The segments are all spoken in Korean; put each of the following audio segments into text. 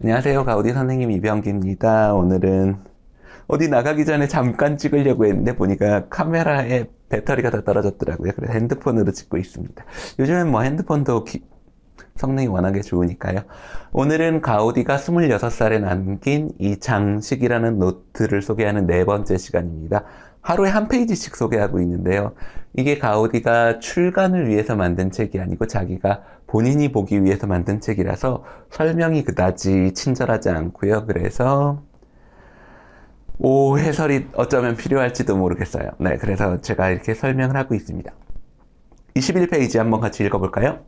안녕하세요. 가우디 선생님 이병기입니다. 오늘은 어디 나가기 전에 잠깐 찍으려고 했는데 보니까 카메라에 배터리가 다 떨어졌더라고요. 그래서 핸드폰으로 찍고 있습니다. 요즘엔 뭐 핸드폰도 성능이 워낙에 좋으니까요. 오늘은 가우디가 26살에 남긴 이 장식이라는 노트를 소개하는 네 번째 시간입니다. 하루에 한 페이지씩 소개하고 있는데요. 이게 가우디가 출간을 위해서 만든 책이 아니고 자기가 본인이 보기 위해서 만든 책이라서 설명이 그다지 친절하지 않고요. 그래서 해설이 어쩌면 필요할지도 모르겠어요. 네, 그래서 제가 이렇게 설명을 하고 있습니다. 21페이지 한번 같이 읽어볼까요?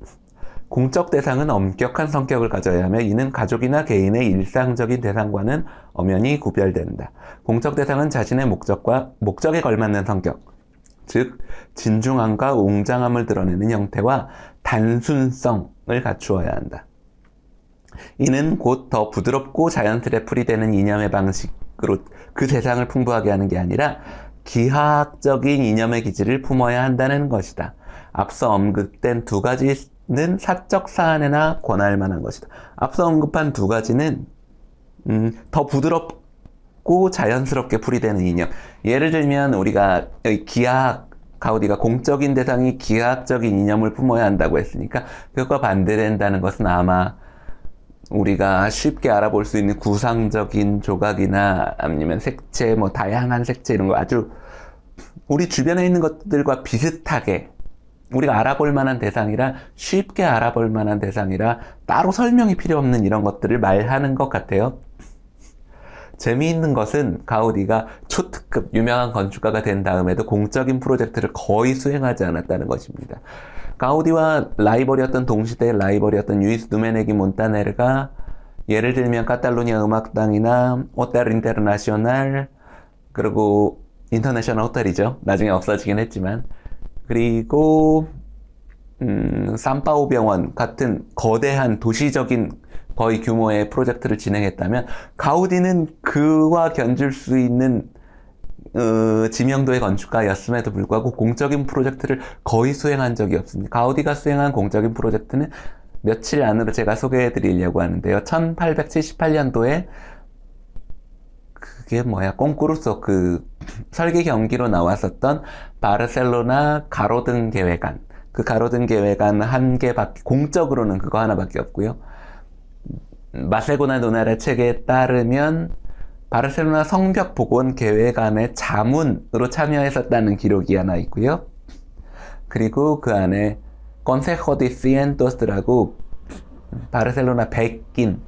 공적 대상은 엄격한 성격을 가져야 하며 이는 가족이나 개인의 일상적인 대상과는 엄연히 구별된다. 공적 대상은 자신의 목적에 걸맞는 성격, 즉 진중함과 웅장함을 드러내는 형태와 단순성을 갖추어야 한다. 이는 곧 더 부드럽고 자연스레 풀이되는 이념의 방식으로 그 세상을 풍부하게 하는 게 아니라 기하학적인 이념의 기질을 품어야 한다는 것이다. 앞서 언급된 두 가지는 사적 사안에나 권할 만한 것이다. 앞서 언급한 두 가지는 더 부드럽고 자연스럽게 풀이되는 이념. 예를 들면 우리가 기하학, 가우디가 공적인 대상이 기하학적인 이념을 품어야 한다고 했으니까 그것과 반대된다는 것은 아마 우리가 쉽게 알아볼 수 있는 구상적인 조각이나 아니면 색채, 뭐 다양한 색채 이런 거 아주 우리 주변에 있는 것들과 비슷하게 우리가 알아볼 만한 대상이라 쉽게 알아볼 만한 대상이라 따로 설명이 필요 없는 이런 것들을 말하는 것 같아요. 재미있는 것은 가우디가 초특급 유명한 건축가가 된 다음에도 공적인 프로젝트를 거의 수행하지 않았다는 것입니다. 가우디와 라이벌이었던 동시대의 라이벌이었던 루이스 누메네기 몬타네르가 예를 들면 카탈루냐 음악당이나 호텔 인터내셔널 그리고 인터내셔널 호텔이죠. 나중에 없어지긴 했지만 그리고 산파오 병원 같은 거대한 도시적인 거의 규모의 프로젝트를 진행했다면 가우디는 그와 견줄 수 있는 지명도의 건축가였음에도 불구하고 공적인 프로젝트를 거의 수행한 적이 없습니다. 가우디가 수행한 공적인 프로젝트는 며칠 안으로 제가 소개해 드리려고 하는데요. 1878년도에 그게 뭐야, 꽁꾸르소 그 설계 경기로 나왔었던 바르셀로나 가로등 계획안. 그 가로등 계획안 한 개밖에, 공적으로는 그거 하나밖에 없고요. 마세고나 노나라 책에 따르면 바르셀로나 성벽 복원 계획안의 자문으로 참여했었다는 기록이 하나 있고요. 그리고 그 안에 Consejo de Cientos라고 바르셀로나 백인,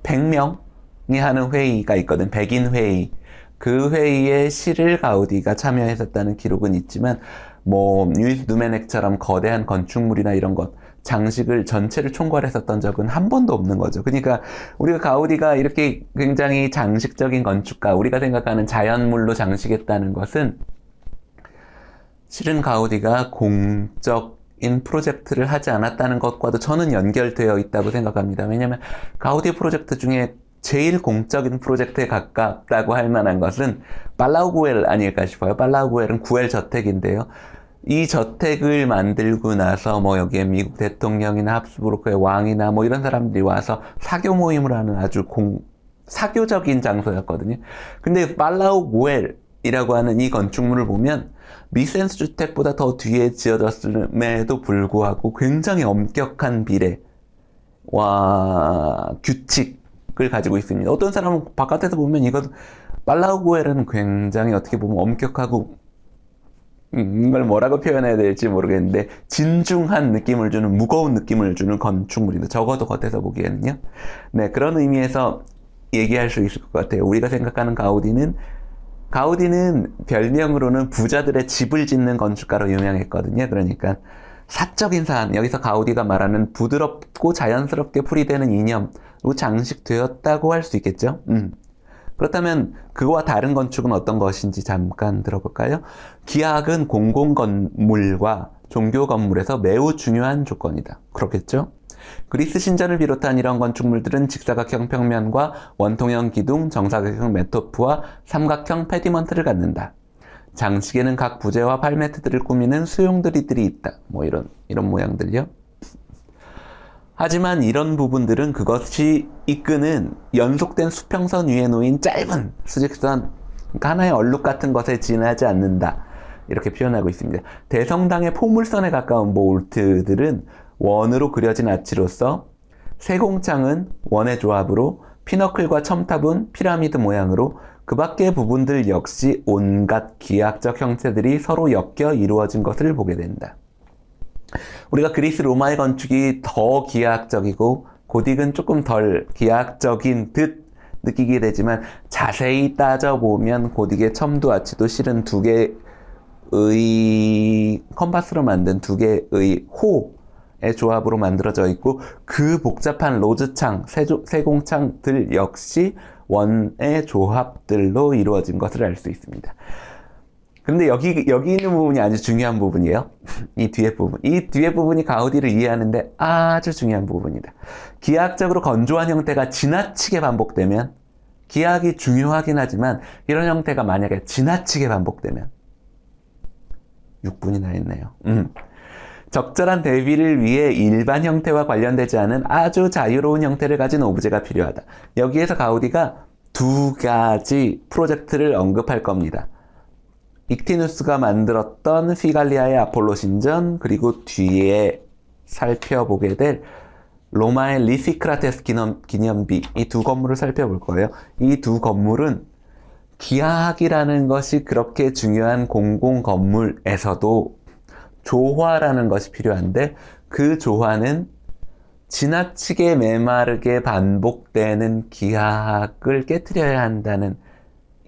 100명이 하는 회의가 있거든. 백인 회의. 그 회의에 시를 가우디가 참여했었다는 기록은 있지만 뭐 루이스 누메넥처럼 거대한 건축물이나 이런 것 장식을 전체를 총괄했었던 적은 한 번도 없는 거죠. 그러니까 우리가 가우디가 이렇게 굉장히 장식적인 건축가, 우리가 생각하는 자연물로 장식했다는 것은 실은 가우디가 공적인 프로젝트를 하지 않았다는 것과도 저는 연결되어 있다고 생각합니다. 왜냐하면 가우디 프로젝트 중에 제일 공적인 프로젝트에 가깝다고 할 만한 것은 팔라우구엘 아닐까 싶어요. 팔라우구엘은 구엘 저택인데요. 이 저택을 만들고 나서 뭐 여기에 미국 대통령이나 합스부르크의 왕이나 뭐 이런 사람들이 와서 사교 모임을 하는 아주 사교적인 장소였거든요. 근데 팔라우구엘이라고 하는 이 건축물을 보면 미센스 주택보다 더 뒤에 지어졌음에도 불구하고 굉장히 엄격한 비례와 규칙을 가지고 있습니다. 어떤 사람은 바깥에서 보면 이것 팔라우구엘은 굉장히 어떻게 보면 엄격하고 이걸 뭐라고 표현해야 될지 모르겠는데 진중한 느낌을 주는, 무거운 느낌을 주는 건축물인데 적어도 겉에서 보기에는요. 네, 그런 의미에서 얘기할 수 있을 것 같아요. 우리가 생각하는 가우디는 별명으로는 부자들의 집을 짓는 건축가로 유명했거든요. 그러니까 사적인 사안, 여기서 가우디가 말하는 부드럽고 자연스럽게 풀이되는 이념으로 장식되었다고 할 수 있겠죠. 그렇다면 그와 다른 건축은 어떤 것인지 잠깐 들어볼까요? 기하학은 공공건물과 종교건물에서 매우 중요한 조건이다. 그렇겠죠? 그리스 신전을 비롯한 이런 건축물들은 직사각형 평면과 원통형 기둥, 정사각형 메토프와 삼각형 페디먼트를 갖는다. 장식에는 각 부재와 팔매트들을 꾸미는 수용드리들이 있다. 뭐 이런 모양들요. 하지만 이런 부분들은 그것이 이끄는 연속된 수평선 위에 놓인 짧은 수직선, 그러니까 하나의 얼룩 같은 것에 지나지 않는다. 이렇게 표현하고 있습니다. 대성당의 포물선에 가까운 볼트들은 원으로 그려진 아치로서, 세공창은 원의 조합으로, 피너클과 첨탑은 피라미드 모양으로, 그 밖의 부분들 역시 온갖 기하학적 형태들이 서로 엮여 이루어진 것을 보게 된다. 우리가 그리스 로마의 건축이 더 기하학적이고 고딕은 조금 덜 기하학적인 듯 느끼게 되지만, 자세히 따져보면 고딕의 첨도 아치도 실은 두 개의 컴파스로 만든 두 개의 호의 조합으로 만들어져 있고, 그 복잡한 로즈창, 세공창들 역시 원의 조합들로 이루어진 것을 알 수 있습니다. 근데 여기 있는 부분이 아주 중요한 부분이에요. 이 뒤에 부분. 이 뒤에 부분이 가우디를 이해하는데 아주 중요한 부분이다. 기하학적으로 건조한 형태가 지나치게 반복되면, 기하학이 중요하긴 하지만 이런 형태가 만약에 지나치게 반복되면, 6분이나 했네요. 적절한 대비를 위해 일반 형태와 관련되지 않은 아주 자유로운 형태를 가진 오브제가 필요하다. 여기에서 가우디가 두 가지 프로젝트를 언급할 겁니다. 익티누스가 만들었던 피갈리아의 아폴로 신전, 그리고 뒤에 살펴보게 될 로마의 리시크라테스 기념비, 이 두 건물을 살펴볼 거예요. 이 두 건물은 기하학이라는 것이 그렇게 중요한 공공 건물에서도 조화라는 것이 필요한데, 그 조화는 지나치게 메마르게 반복되는 기하학을 깨트려야 한다는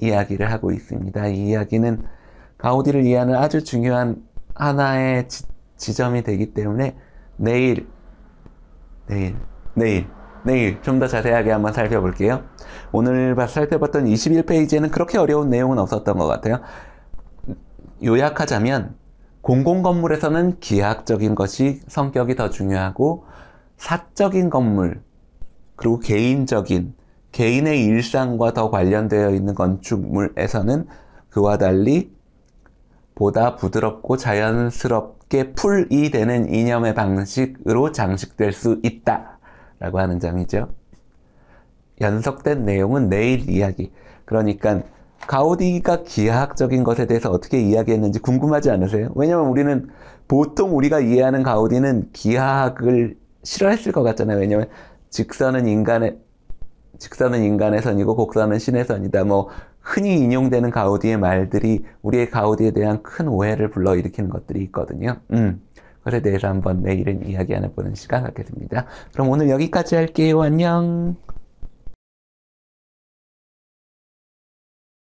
이야기를 하고 있습니다. 이 이야기는 가우디를 이해하는 아주 중요한 하나의 지점이 되기 때문에 내일 좀 더 자세하게 한번 살펴볼게요. 오늘 살펴봤던 21페이지에는 그렇게 어려운 내용은 없었던 것 같아요. 요약하자면, 공공건물에서는 기하학적인 것이 성격이 더 중요하고, 사적인 건물, 그리고 개인의 일상과 더 관련되어 있는 건축물에서는 그와 달리 보다 부드럽고 자연스럽게 풀이 되는 이념의 방식으로 장식될 수 있다 라고 하는 점이죠. 연속된 내용은 내일 이야기. 그러니까 가우디가 기하학적인 것에 대해서 어떻게 이야기했는지 궁금하지 않으세요? 왜냐면 보통 우리가 이해하는 가우디는 기하학을 싫어했을 것 같잖아요. 왜냐면 직선은 인간의 선이고 곡선은 신의 선이다. 흔히 인용되는 가우디의 말들이 우리의 가우디에 대한 큰 오해를 불러일으키는 것들이 있거든요. 그것에 대해서 한번 내일은 이야기 나눠보는 시간 갖겠습니다. 그럼 오늘 여기까지 할게요. 안녕.